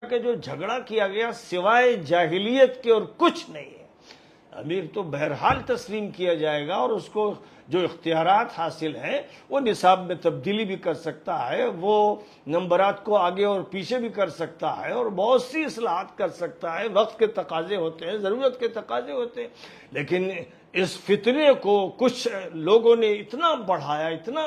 کہ جو جھگڑا کیا گیا سوائے جاہلیت کے اور کچھ نہیں ہے۔ امیر تو بہرحال تسلیم کیا جائے گا اور اس کو جو اختیارات حاصل ہیں وہ نصاب میں تبدیلی بھی کر سکتا ہے، وہ نمبرات کو آگے اور پیچھے بھی کر سکتا ہے اور بہت سی اصلاحات کر سکتا ہے۔ وقت کے تقاضے ہوتے ہیں، ضرورت کے تقاضے ہوتے ہیں، لیکن اس فتنے کو کچھ لوگوں نے اتنا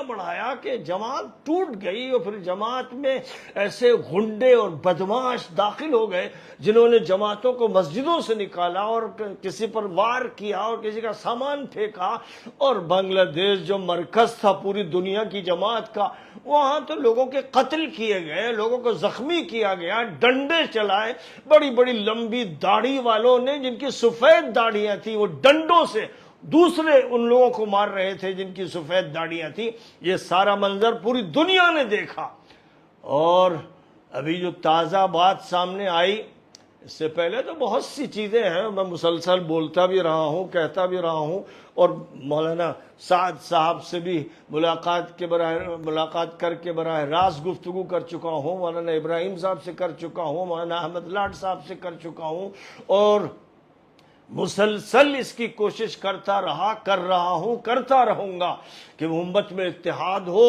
بڑھایا کہ جماعت ٹوٹ گئی، اور پھر جماعت میں ایسے غنڈے اور بدماش داخل ہو گئے جنہوں نے جماعتوں کو مسجدوں سے نکالا اور کسی پر وار کیا اور کسی کا سامان پھینکا، اور بنگلہ دیش جو مرکز تھا پوری دنیا کی جماعت کا، وہاں تو لوگوں کے قتل کیے گئے، لوگوں کو زخمی کیا گیا، ڈنڈے چلائے، بڑی بڑی لمبی داڑھی والوں نے جن کی سفید داڑھیاں تھیں وہ ڈنڈوں سے دوسرے ان لوگوں کو مار رہے تھے جن کی سفید داڑھیاں تھیں۔ یہ سارا منظر پوری دنیا نے دیکھا۔ اور ابھی جو تازہ بات سامنے آئی، اس سے پہلے تو بہت سی چیزیں ہیں، میں مسلسل بولتا بھی رہا ہوں، کہتا بھی رہا ہوں، اور مولانا سعد صاحب سے بھی ملاقات کر کے براہ راست گفتگو کر چکا ہوں، مولانا ابراہیم صاحب سے کر چکا ہوں، مولانا احمد لاٹ صاحب سے کر چکا ہوں، اور مسلسل اس کی کوشش کرتا رہوں گا کہ امت میں اتحاد ہو،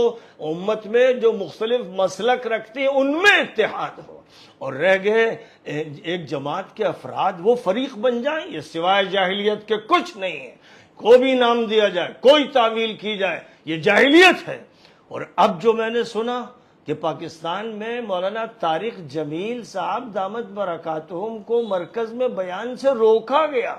امت میں جو مختلف مسلک رکھتے ہیں ان میں اتحاد ہو، اور رہ گئے ایک جماعت کے افراد وہ فریق بن جائیں۔ یہ سوائے جاہلیت کے کچھ نہیں ہے، کوئی بھی نام دیا جائے، کوئی تعویل کی جائے، یہ جاہلیت ہے۔ اور اب جو میں نے سنا کہ پاکستان میں مولانا طارق جمیل صاحب دامت برکاتہم کو مرکز میں بیان سے روکا گیا،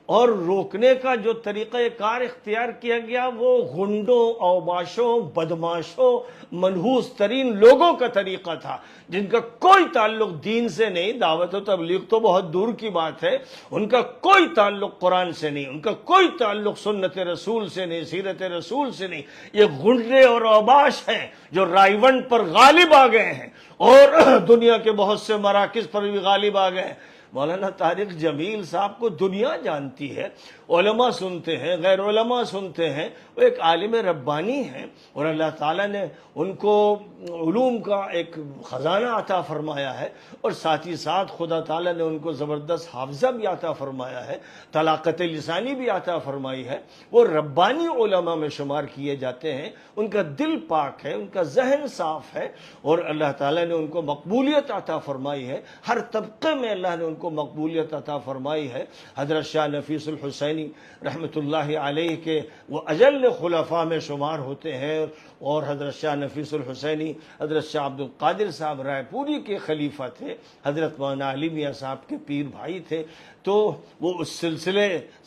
اور روکنے کا جو طریقہ کار اختیار کیا گیا وہ غنڈوں، اوباشوں، بدماشوں، منحوس ترین لوگوں کا طریقہ تھا، جن کا کوئی تعلق دین سے نہیں، دعوت و تبلیغ تو بہت دور کی بات ہے، ان کا کوئی تعلق قرآن سے نہیں، ان کا کوئی تعلق سنت رسول سے نہیں، سیرت رسول سے نہیں۔ یہ غنڈے اور اوباش ہیں جو رائیونڈ پر غالب آ گئے ہیں اور دنیا کے بہت سے مراکز پر بھی غالب آ گئے ہیں۔ مولانا طارق جمیل صاحب کو دنیا جانتی ہے، علماء سنتے ہیں، غیر علماء سنتے ہیں، وہ ایک عالم ربانی ہیں، اور اللہ تعالیٰ نے ان کو علوم کا ایک خزانہ عطا فرمایا ہے، اور ساتھ ہی ساتھ خدا تعالیٰ نے ان کو زبردست حافظہ بھی عطا فرمایا ہے، طلاقت لسانی بھی عطا فرمائی ہے۔ وہ ربانی علماء میں شمار کیے جاتے ہیں، ان کا دل پاک ہے، ان کا ذہن صاف ہے، اور اللہ تعالیٰ نے ان کو مقبولیت عطا فرمائی ہے، ہر طبقے میں اللہ نے ان کو مقبولیت عطا فرمائی ہے۔ حضرت شاہ نفیس الحسینی رحمۃ اللہ علیہ کے وہ اجل خلفاء میں شمار ہوتے ہیں، اور حضرت شاہ نفیس الحسینی حضرت شاہ عبد القادر صاحب رائے پوری کے خلیفہ تھے، حضرت مولانا علی میاں صاحب کے پیر بھائی تھے، تو وہ اس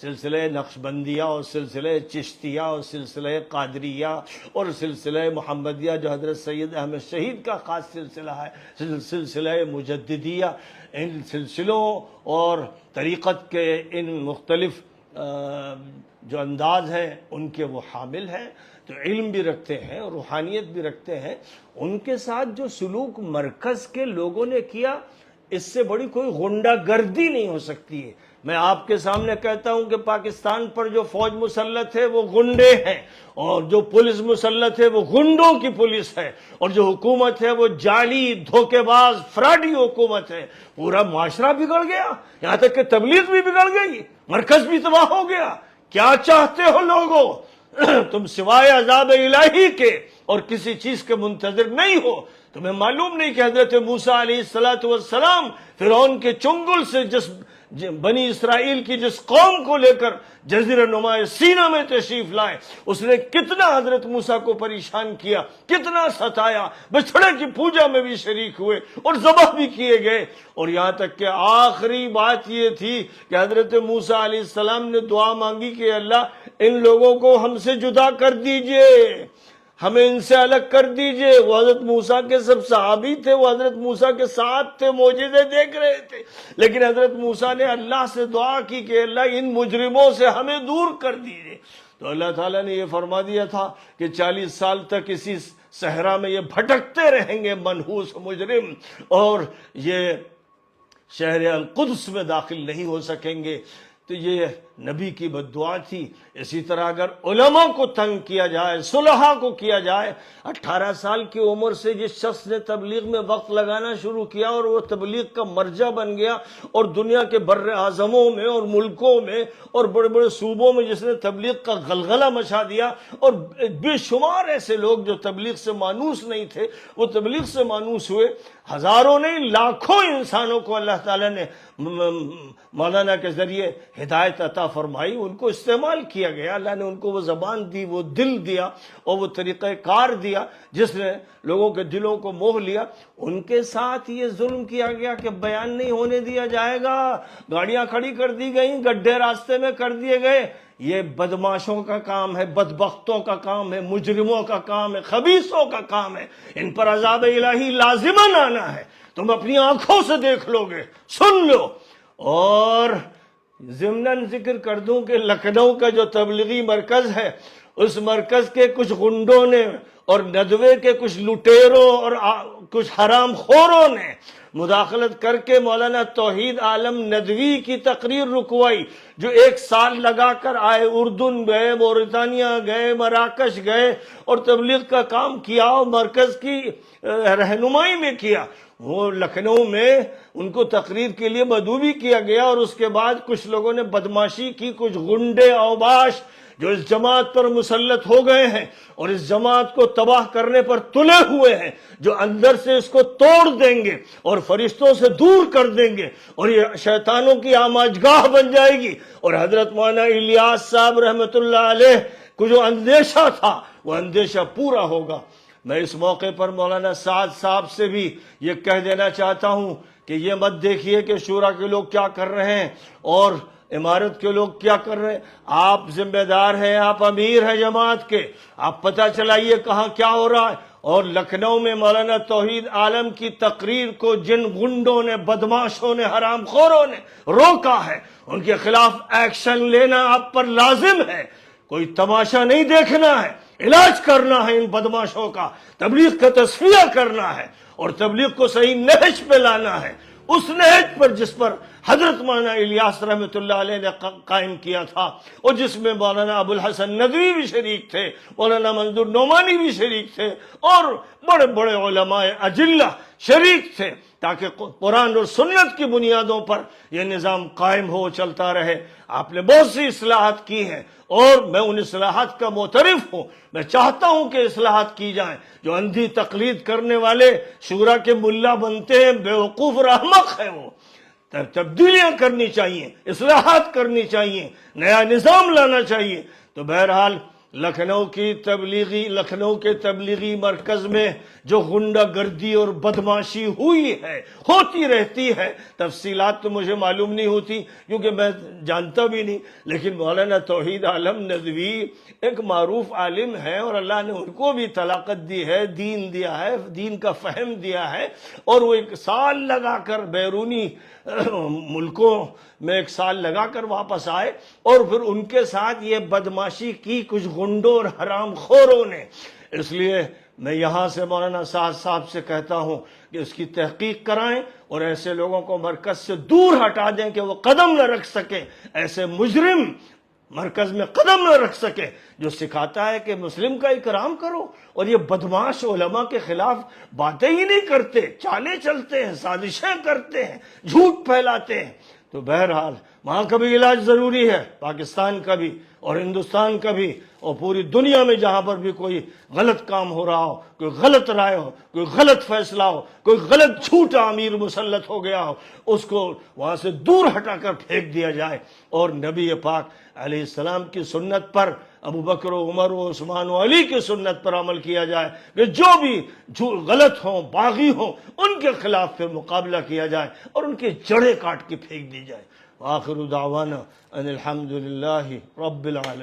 سلسلہ نقشبندیہ اور سلسلہ چشتیہ اور سلسلہ قادریہ اور سلسلہ محمدیہ جو حضرت سید احمد شہید کا خاص سلسلہ ہے، سلسلہ مجددیہ، ان سلسلوں اور طریقت کے ان مختلف جو انداز ہیں ان کے وہ حامل ہیں، تو علم بھی رکھتے ہیں اور روحانیت بھی رکھتے ہیں۔ ان کے ساتھ جو سلوک مرکز کے لوگوں نے کیا، اس سے بڑی کوئی غنڈہ گردی نہیں ہو سکتی ہے۔ میں آپ کے سامنے کہتا ہوں کہ پاکستان پر جو فوج مسلط ہے وہ غنڈے ہیں، اور جو پولیس مسلط ہے وہ غنڈوں کی پولیس ہے، اور جو حکومت ہے وہ جعلی، دھوکے باز، فراڈی حکومت ہے۔ پورا معاشرہ بگڑ گیا، یہاں تک کہ تبلیغ بھی بگڑ گئی، مرکز بھی تباہ ہو گیا۔ کیا چاہتے ہو لوگوں؟ تم سوائے عذاب الہی کے اور کسی چیز کے منتظر نہیں ہو۔ تمہیں معلوم نہیں کہ حضرت موسیٰ علیہ السلام فرعون کے چنگل سے جس بنی اسرائیل کی جس قوم کو لے کر جزیرہ نما سینا میں تشریف لائے، اس نے کتنا حضرت موسیٰ کو پریشان کیا، کتنا ستایا، بچھڑے کی پوجا میں بھی شریک ہوئے اور ذبح بھی کیے گئے، اور یہاں تک کہ آخری بات یہ تھی کہ حضرت موسیٰ علیہ السلام نے دعا مانگی کہ اللہ ان لوگوں کو ہم سے جدا کر دیجئے، ہمیں ان سے الگ کر دیجئے۔ وہ حضرت موسیٰ کے سب صحابی تھے، وہ حضرت موسیٰ کے ساتھ تھے، معجزے دیکھ رہے تھے، لیکن حضرت موسیٰ نے اللہ سے دعا کی کہ اللہ ان مجرموں سے ہمیں دور کر دیجئے، تو اللہ تعالیٰ نے یہ فرما دیا تھا کہ 40 سال تک اسی صحرا میں یہ بھٹکتے رہیں گے منحوس مجرم، اور یہ شہر القدس میں داخل نہیں ہو سکیں گے۔ تو یہ نبی کی بد دعا تھی۔ اسی طرح اگر علماء کو تنگ کیا جائے، صلحاء کو کیا جائے، 18 سال کی عمر سے جس شخص نے تبلیغ میں وقت لگانا شروع کیا اور وہ تبلیغ کا مرجع بن گیا، اور دنیا کے بر اعظموں میں اور ملکوں میں اور بڑے بڑے صوبوں میں جس نے تبلیغ کا غلغلہ مچا دیا، اور بے شمار ایسے لوگ جو تبلیغ سے مانوس نہیں تھے وہ تبلیغ سے مانوس ہوئے، ہزاروں نہیں لاکھوں انسانوں کو اللہ تعالیٰ نے مولانا کے ذریعے ہدایت عطا فرمائی، ان کو استعمال کیا گیا، اللہ نے ان کو وہ زبان دی، وہ دل دیا اور وہ طریقہ کار دیا جس نے لوگوں کے دلوں کو موہ لیا۔ ان کے ساتھ یہ ظلم کیا گیا کہ بیان نہیں ہونے دیا جائے گا، گاڑیاں کھڑی کر دی گئیں، گڈھے راستے میں کر دیے گئے۔ یہ بدماشوں کا کام ہے، بدبختوں کا کام ہے، مجرموں کا کام ہے، خبیثوں کا کام ہے، ان پر عذاب الہی لازماً آنا ہے، تم اپنی آنکھوں سے دیکھ لو گے، سن لو۔ اور ضمناً ذکر کر دوں کہ لکھنؤ کا جو تبلیغی مرکز ہے، اس مرکز کے کچھ غنڈوں نے اور ندوے کے کچھ لٹیروں اور کچھ حرام خوروں نے مداخلت کر کے مولانا توحید عالم ندوی کی تقریر رکوائی، جو 1 سال لگا کر آئے، اردن گئے، موریتانیہ گئے، مراکش گئے اور تبلیغ کا کام کیا اور مرکز کی رہنمائی میں کیا۔ وہ لکھنؤ میں ان کو تقریر کے لیے مدعو بھی کیا گیا، اور اس کے بعد کچھ لوگوں نے بدماشی کی، کچھ غنڈے اوباش جو اس جماعت پر مسلط ہو گئے ہیں اور اس جماعت کو تباہ کرنے پر تلے ہوئے ہیں، جو اندر سے اس کو توڑ دیں گے اور فرشتوں سے دور کر دیں گے اور یہ شیطانوں کی آماجگاہ بن جائے گی۔ اور حضرت مولانا الیاس صاحب رحمۃ اللہ علیہ کو جو اندیشہ تھا وہ اندیشہ پورا ہوگا۔ میں اس موقع پر مولانا سعد صاحب سے بھی یہ کہہ دینا چاہتا ہوں کہ یہ مت دیکھیے کہ شورا کے لوگ کیا کر رہے ہیں اور امارت کے لوگ کیا کر رہے ہیں، آپ ذمہ دار ہیں، آپ امیر ہیں جماعت کے، آپ پتہ چلائیے کہاں کیا ہو رہا ہے۔ اور لکھنؤ میں مولانا توحید عالم کی تقریر کو جن غنڈوں نے، بدماشوں نے، حرام خوروں نے روکا ہے، ان کے خلاف ایکشن لینا آپ پر لازم ہے۔ کوئی تماشا نہیں دیکھنا ہے، علاج کرنا ہے ان بدماشوں کا، تبلیغ کا تصفیہ کرنا ہے اور تبلیغ کو صحیح نہج پہ لانا ہے، اس نہج پر جس پر حضرت مولانا الیاس رحمۃ اللہ علیہ نے قائم کیا تھا، اور جس میں مولانا ابو الحسن ندوی بھی شریک تھے، مولانا منظور نعمانی بھی شریک تھے اور بڑے بڑے علماء اجلہ شریک تھے، تاکہ قرآن اور سنت کی بنیادوں پر یہ نظام قائم ہو، چلتا رہے۔ آپ نے بہت سی اصلاحات کی ہیں اور میں ان اصلاحات کا معترف ہوں، میں چاہتا ہوں کہ اصلاحات کی جائیں۔ جو اندھی تقلید کرنے والے شورا کے ملا بنتے ہیں، بیوقوف اور احمق ہیں، وہ تبدیلیاں کرنی چاہیے، اصلاحات کرنی چاہیے، نیا نظام لانا چاہیے۔ تو بہرحال لکھنؤ کے تبلیغی مرکز میں جو غنڈہ گردی اور بدماشی ہوئی ہے، ہوتی رہتی ہے، تفصیلات تو مجھے معلوم نہیں ہوتی کیونکہ میں جانتا بھی نہیں، لیکن مولانا توحید عالم ندوی ایک معروف عالم ہے اور اللہ نے ان کو بھی طلاقت دی ہے، دین دیا ہے، دین کا فہم دیا ہے، اور وہ 1 سال لگا کر بیرونی ملکوں میں 1 سال لگا کر واپس آئے، اور پھر ان کے ساتھ یہ بدماشی کی کچھ غنڈوں اور حرام خوروں نے۔ اس لیے میں یہاں سے مولانا سعد صاحب سے کہتا ہوں کہ اس کی تحقیق کرائیں اور ایسے لوگوں کو مرکز سے دور ہٹا دیں کہ وہ قدم نہ رکھ سکیں، ایسے مجرم مرکز میں قدم نہ رکھ سکے جو سکھاتا ہے کہ مسلم کا اکرام کرو، اور یہ بدماش علماء کے خلاف باتیں ہی نہیں کرتے، چالیں چلتے ہیں، سازشیں کرتے ہیں، جھوٹ پھیلاتے ہیں۔ تو بہرحال وہاں کا بھی علاج ضروری ہے، پاکستان کا بھی اور ہندوستان کا بھی، اور پوری دنیا میں جہاں پر بھی کوئی غلط کام ہو رہا ہو، کوئی غلط رائے ہو، کوئی غلط فیصلہ ہو، کوئی غلط جھوٹا امیر مسلط ہو گیا ہو، اس کو وہاں سے دور ہٹا کر پھینک دیا جائے، اور نبی پاک علیہ السلام کی سنت پر، ابو بکر و عمر و عثمان و علی کی سنت پر عمل کیا جائے کہ جو بھی غلط ہوں، باغی ہوں، ان کے خلاف پھر مقابلہ کیا جائے اور ان کی جڑیں کاٹ کے پھینک دی جائے۔ وآخر دعوانا ان الحمد للہ رب العالمین۔